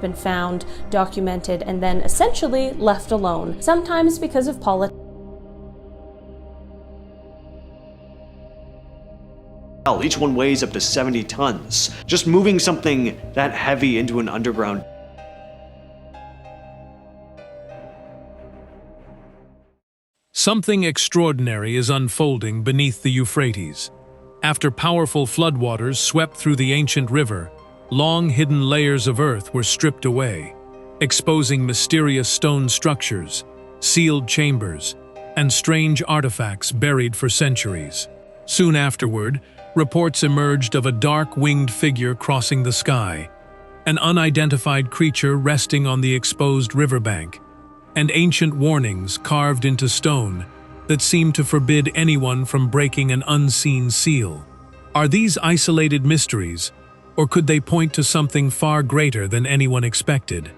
Been found, documented, and then essentially left alone, sometimes because of politics. Each one weighs up to 70 tons. Just moving something that heavy into an underground. Something extraordinary is unfolding beneath the Euphrates. After powerful floodwaters swept through the ancient river, long hidden layers of earth were stripped away, exposing mysterious stone structures, sealed chambers, and strange artifacts buried for centuries. Soon afterward, reports emerged of a dark winged figure crossing the sky, an unidentified creature resting on the exposed riverbank, and ancient warnings carved into stone that seemed to forbid anyone from breaking an unseen seal. Are these isolated mysteries, or could they point to something far greater than anyone expected?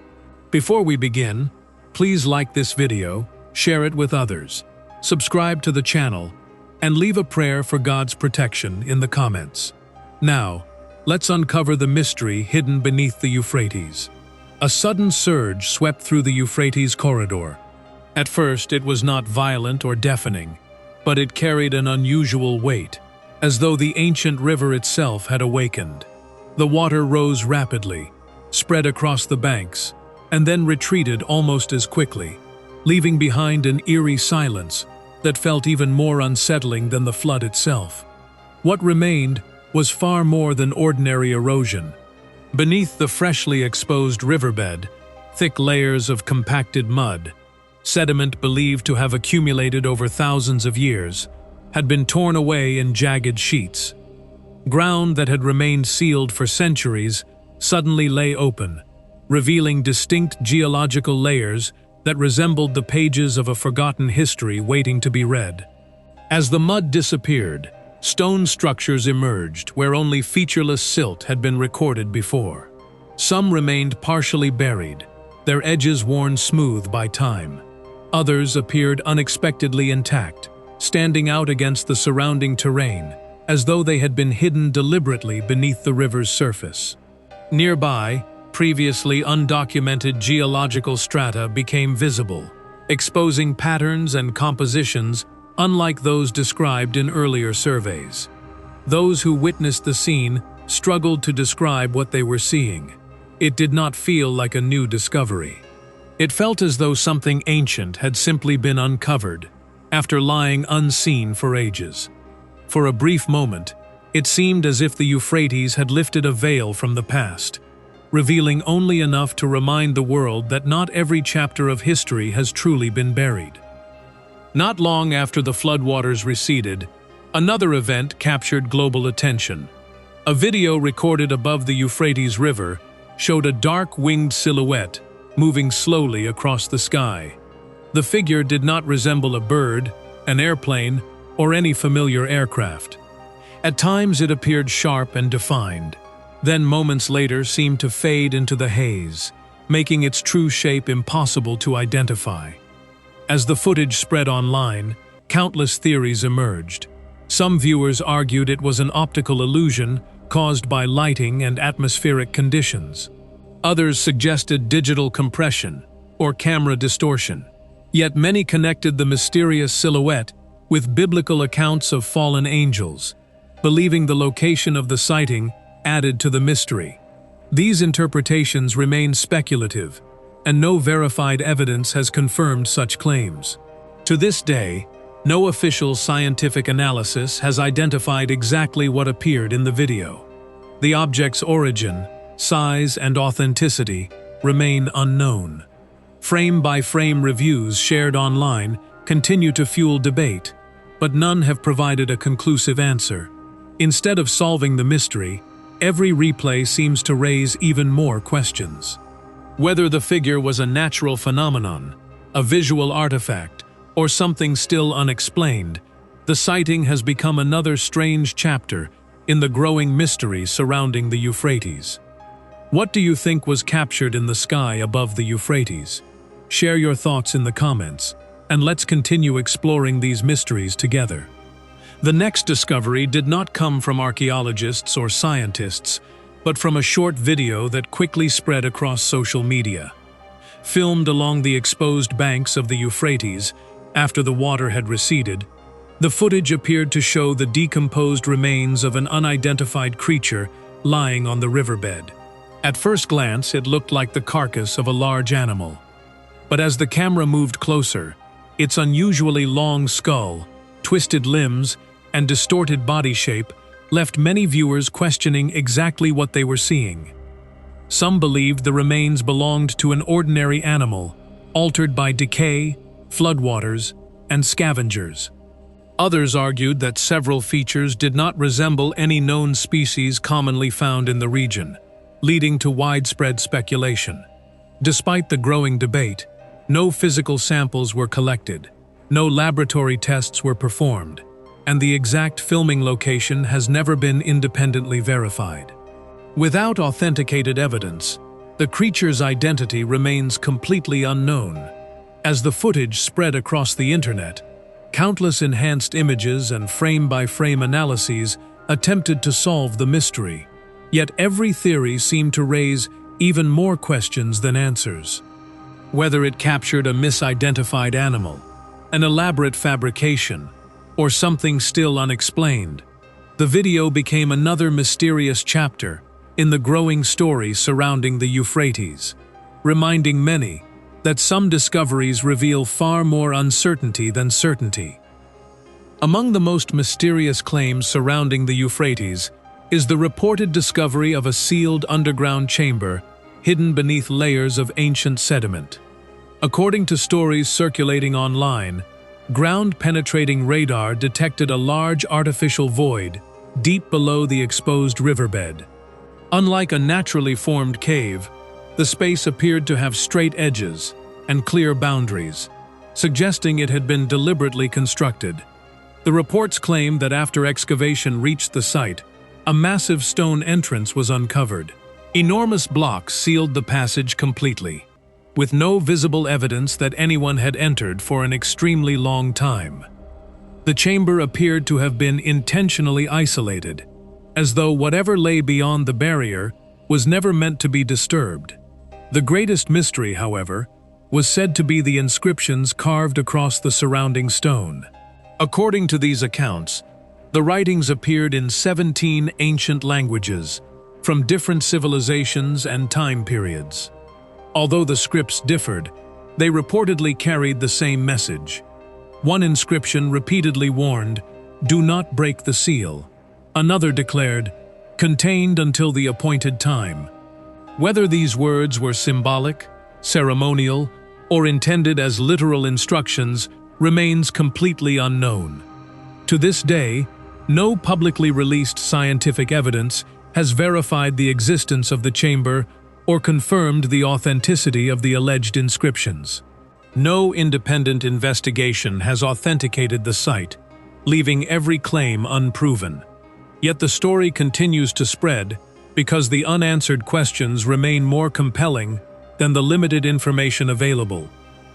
Before we begin, please like this video, share it with others, subscribe to the channel, and leave a prayer for God's protection in the comments. Now, let's uncover the mystery hidden beneath the Euphrates. A sudden surge swept through the Euphrates corridor. At first, it was not violent or deafening, but it carried an unusual weight, as though the ancient river itself had awakened. The water rose rapidly, spread across the banks, and then retreated almost as quickly, leaving behind an eerie silence that felt even more unsettling than the flood itself. What remained was far more than ordinary erosion. Beneath the freshly exposed riverbed, thick layers of compacted mud, sediment believed to have accumulated over thousands of years, had been torn away in jagged sheets. Ground that had remained sealed for centuries suddenly lay open, revealing distinct geological layers that resembled the pages of a forgotten history waiting to be read. As the mud disappeared, stone structures emerged where only featureless silt had been recorded before. Some remained partially buried, their edges worn smooth by time. Others appeared unexpectedly intact, standing out against the surrounding terrain, as though they had been hidden deliberately beneath the river's surface. Nearby, previously undocumented geological strata became visible, exposing patterns and compositions unlike those described in earlier surveys. Those who witnessed the scene struggled to describe what they were seeing. It did not feel like a new discovery. It felt as though something ancient had simply been uncovered, after lying unseen for ages. For a brief moment, it seemed as if the Euphrates had lifted a veil from the past, revealing only enough to remind the world that not every chapter of history has truly been buried. Not long after the floodwaters receded, another event captured global attention. A video recorded above the Euphrates River showed a dark winged silhouette moving slowly across the sky. The figure did not resemble a bird, an airplane, or any familiar aircraft. At times it appeared sharp and defined, then moments later seemed to fade into the haze, making its true shape impossible to identify. As the footage spread online, countless theories emerged. Some viewers argued it was an optical illusion caused by lighting and atmospheric conditions. Others suggested digital compression or camera distortion. Yet many connected the mysterious silhouette with biblical accounts of fallen angels, believing the location of the sighting added to the mystery. These interpretations remain speculative, and no verified evidence has confirmed such claims. To this day, no official scientific analysis has identified exactly what appeared in the video. The object's origin, size, and authenticity remain unknown. Frame-by-frame reviews shared online continue to fuel debate, but none have provided a conclusive answer. Instead of solving the mystery, every replay seems to raise even more questions. Whether the figure was a natural phenomenon, a visual artifact, or something still unexplained, the sighting has become another strange chapter in the growing mystery surrounding the Euphrates. What do you think was captured in the sky above the Euphrates? Share your thoughts in the comments, and let's continue exploring these mysteries together. The next discovery did not come from archaeologists or scientists, but from a short video that quickly spread across social media. Filmed along the exposed banks of the Euphrates after the water had receded, the footage appeared to show the decomposed remains of an unidentified creature lying on the riverbed. At first glance, it looked like the carcass of a large animal. But as the camera moved closer, its unusually long skull, twisted limbs, and distorted body shape left many viewers questioning exactly what they were seeing. Some believed the remains belonged to an ordinary animal, altered by decay, floodwaters, and scavengers. Others argued that several features did not resemble any known species commonly found in the region, leading to widespread speculation. Despite the growing debate, no physical samples were collected, no laboratory tests were performed, and the exact filming location has never been independently verified. Without authenticated evidence, the creature's identity remains completely unknown. As the footage spread across the internet, countless enhanced images and frame-by-frame analyses attempted to solve the mystery, yet every theory seemed to raise even more questions than answers. Whether it captured a misidentified animal, an elaborate fabrication, or something still unexplained, the video became another mysterious chapter in the growing story surrounding the Euphrates, reminding many that some discoveries reveal far more uncertainty than certainty. Among the most mysterious claims surrounding the Euphrates is the reported discovery of a sealed underground chamber hidden beneath layers of ancient sediment. According to stories circulating online, ground-penetrating radar detected a large artificial void deep below the exposed riverbed. Unlike a naturally formed cave, the space appeared to have straight edges and clear boundaries, suggesting it had been deliberately constructed. The reports claim that after excavation reached the site, a massive stone entrance was uncovered. Enormous blocks sealed the passage completely, with no visible evidence that anyone had entered for an extremely long time. The chamber appeared to have been intentionally isolated, as though whatever lay beyond the barrier was never meant to be disturbed. The greatest mystery, however, was said to be the inscriptions carved across the surrounding stone. According to these accounts, the writings appeared in 17 ancient languages, from different civilizations and time periods. Although the scripts differed, they reportedly carried the same message. One inscription repeatedly warned, "Do not break the seal." Another declared, "Contained until the appointed time." Whether these words were symbolic, ceremonial, or intended as literal instructions remains completely unknown. To this day, no publicly released scientific evidence has verified the existence of the chamber or confirmed the authenticity of the alleged inscriptions. No independent investigation has authenticated the site, leaving every claim unproven. Yet the story continues to spread because the unanswered questions remain more compelling than the limited information available,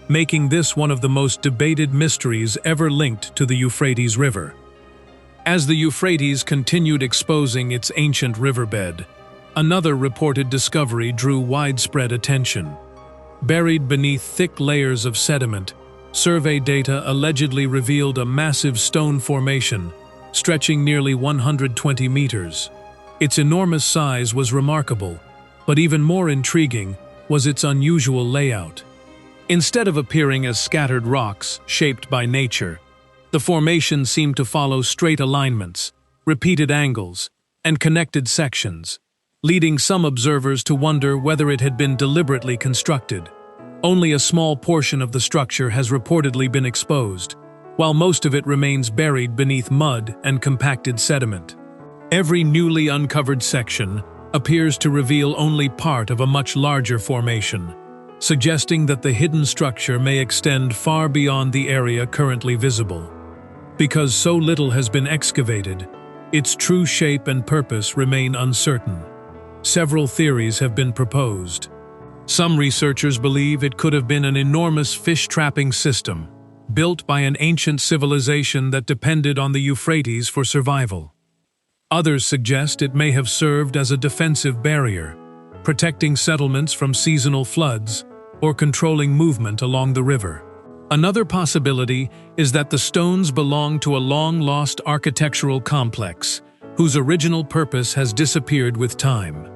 making this one of the most debated mysteries ever linked to the Euphrates River. As the Euphrates continued exposing its ancient riverbed, another reported discovery drew widespread attention. Buried beneath thick layers of sediment, survey data allegedly revealed a massive stone formation stretching nearly 120 meters. Its enormous size was remarkable, but even more intriguing was its unusual layout. Instead of appearing as scattered rocks shaped by nature, the formation seemed to follow straight alignments, repeated angles, and connected sections, leading some observers to wonder whether it had been deliberately constructed. Only a small portion of the structure has reportedly been exposed, while most of it remains buried beneath mud and compacted sediment. Every newly uncovered section appears to reveal only part of a much larger formation, suggesting that the hidden structure may extend far beyond the area currently visible. Because so little has been excavated, its true shape and purpose remain uncertain. Several theories have been proposed. Some researchers believe it could have been an enormous fish trapping system, built by an ancient civilization that depended on the Euphrates for survival. Others suggest it may have served as a defensive barrier, protecting settlements from seasonal floods or controlling movement along the river. Another possibility is that the stones belong to a long-lost architectural complex, whose original purpose has disappeared with time.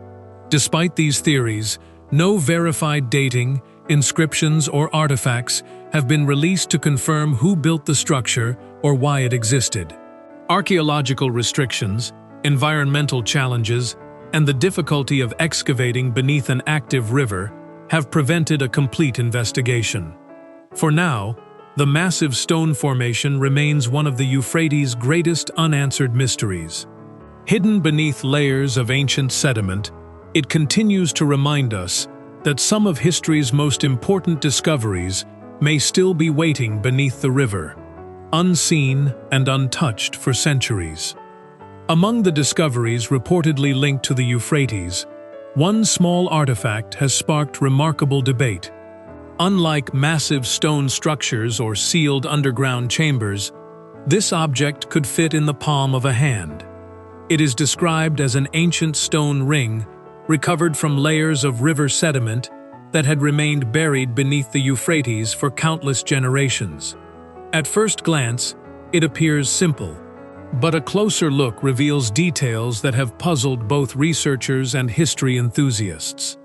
Despite these theories, no verified dating, inscriptions, or artifacts have been released to confirm who built the structure or why it existed. Archaeological restrictions, environmental challenges, and the difficulty of excavating beneath an active river have prevented a complete investigation. For now, the massive stone formation remains one of the Euphrates' greatest unanswered mysteries. Hidden beneath layers of ancient sediment, it continues to remind us that some of history's most important discoveries may still be waiting beneath the river, unseen and untouched for centuries. Among the discoveries reportedly linked to the Euphrates, one small artifact has sparked remarkable debate. Unlike massive stone structures or sealed underground chambers, this object could fit in the palm of a hand. It is described as an ancient stone ring recovered from layers of river sediment that had remained buried beneath the Euphrates for countless generations. At first glance, it appears simple, but a closer look reveals details that have puzzled both researchers and history enthusiasts.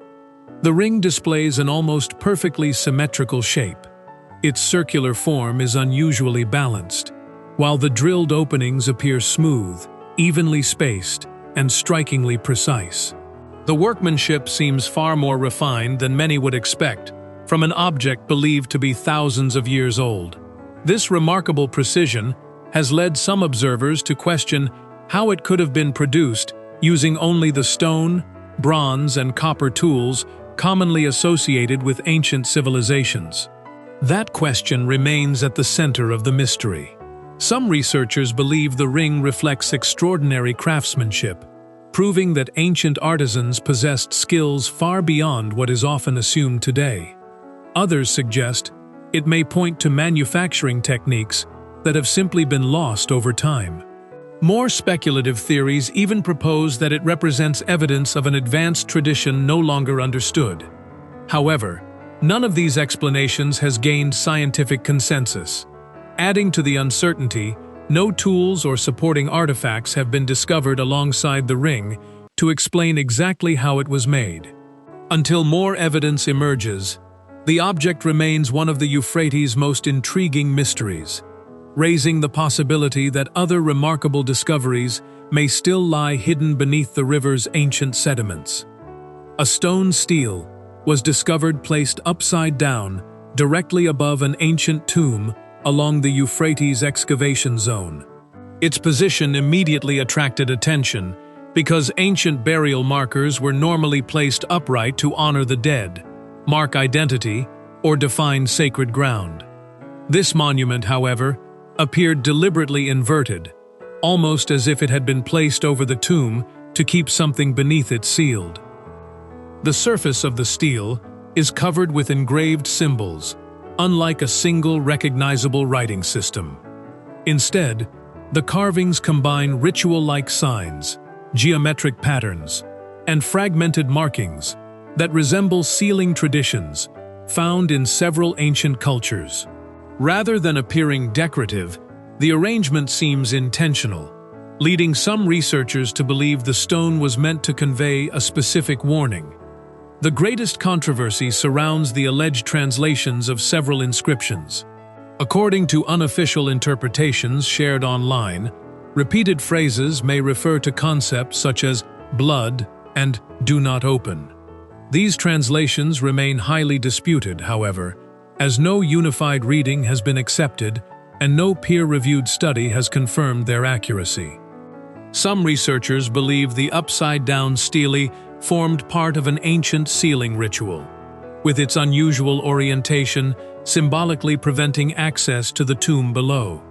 The ring displays an almost perfectly symmetrical shape. Its circular form is unusually balanced, while the drilled openings appear smooth, evenly spaced, and strikingly precise. The workmanship seems far more refined than many would expect from an object believed to be thousands of years old. This remarkable precision has led some observers to question how it could have been produced using only the stone, bronze, and copper tools commonly associated with ancient civilizations. That question remains at the center of the mystery. Some researchers believe the ring reflects extraordinary craftsmanship, proving that ancient artisans possessed skills far beyond what is often assumed today. Others suggest it may point to manufacturing techniques that have simply been lost over time. More speculative theories even propose that it represents evidence of an advanced tradition no longer understood. However, none of these explanations has gained scientific consensus. Adding to the uncertainty, no tools or supporting artifacts have been discovered alongside the ring to explain exactly how it was made. Until more evidence emerges, the object remains one of the Euphrates' most intriguing mysteries, raising the possibility that other remarkable discoveries may still lie hidden beneath the river's ancient sediments. A stone stele was discovered placed upside down, directly above an ancient tomb along the Euphrates excavation zone. Its position immediately attracted attention because ancient burial markers were normally placed upright to honor the dead, mark identity, or define sacred ground. This monument, however, appeared deliberately inverted, almost as if it had been placed over the tomb to keep something beneath it sealed. The surface of the stele is covered with engraved symbols, unlike a single recognizable writing system. Instead, the carvings combine ritual-like signs, geometric patterns, and fragmented markings that resemble sealing traditions found in several ancient cultures. Rather than appearing decorative, the arrangement seems intentional, leading some researchers to believe the stone was meant to convey a specific warning. The greatest controversy surrounds the alleged translations of several inscriptions. According to unofficial interpretations shared online, repeated phrases may refer to concepts such as blood and do not open. These translations remain highly disputed, however, as no unified reading has been accepted and no peer-reviewed study has confirmed their accuracy. Some researchers believe the upside-down stele formed part of an ancient sealing ritual, with its unusual orientation symbolically preventing access to the tomb below.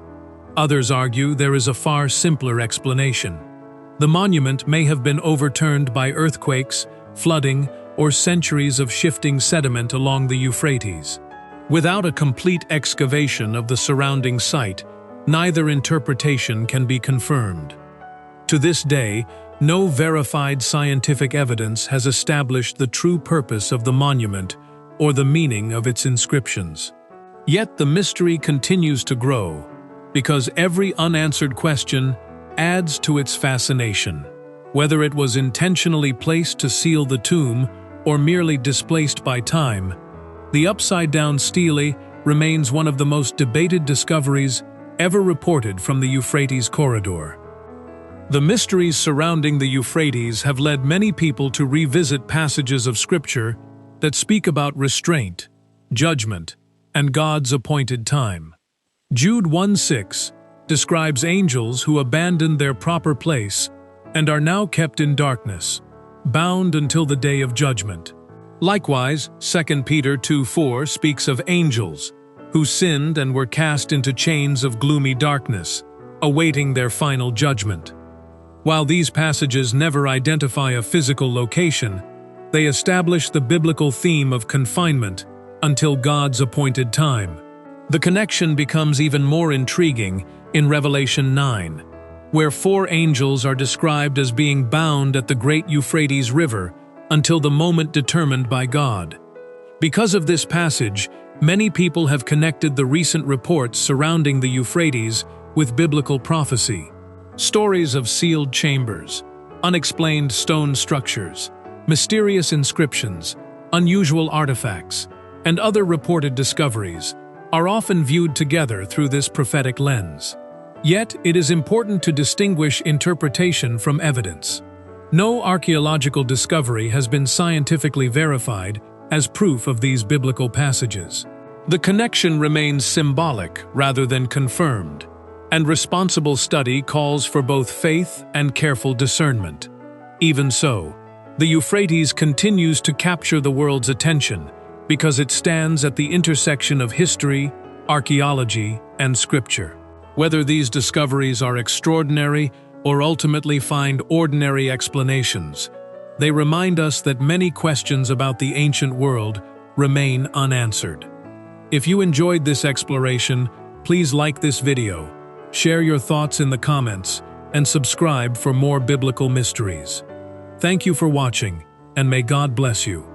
Others argue there is a far simpler explanation. The monument may have been overturned by earthquakes, flooding, or centuries of shifting sediment along the Euphrates. Without a complete excavation of the surrounding site, neither interpretation can be confirmed. To this day, no verified scientific evidence has established the true purpose of the monument or the meaning of its inscriptions. Yet the mystery continues to grow, because every unanswered question adds to its fascination. Whether it was intentionally placed to seal the tomb or merely displaced by time, the upside-down stele remains one of the most debated discoveries ever reported from the Euphrates corridor. The mysteries surrounding the Euphrates have led many people to revisit passages of Scripture that speak about restraint, judgment, and God's appointed time. Jude 1:6 describes angels who abandoned their proper place and are now kept in darkness, bound until the day of judgment. Likewise, 2 Peter 2:4 speaks of angels who sinned and were cast into chains of gloomy darkness, awaiting their final judgment. While these passages never identify a physical location, they establish the biblical theme of confinement until God's appointed time. The connection becomes even more intriguing in Revelation 9, where 4 angels are described as being bound at the great Euphrates River until the moment determined by God. Because of this passage, many people have connected the recent reports surrounding the Euphrates with biblical prophecy. Stories of sealed chambers, unexplained stone structures, mysterious inscriptions, unusual artifacts, and other reported discoveries are often viewed together through this prophetic lens. Yet, it is important to distinguish interpretation from evidence. No archaeological discovery has been scientifically verified as proof of these biblical passages. The connection remains symbolic rather than confirmed, and responsible study calls for both faith and careful discernment. Even so, the Euphrates continues to capture the world's attention because it stands at the intersection of history, archaeology, and scripture. Whether these discoveries are extraordinary or ultimately find ordinary explanations, they remind us that many questions about the ancient world remain unanswered. If you enjoyed this exploration, please like this video, share your thoughts in the comments, and subscribe for more biblical mysteries. Thank you for watching, and may God bless you.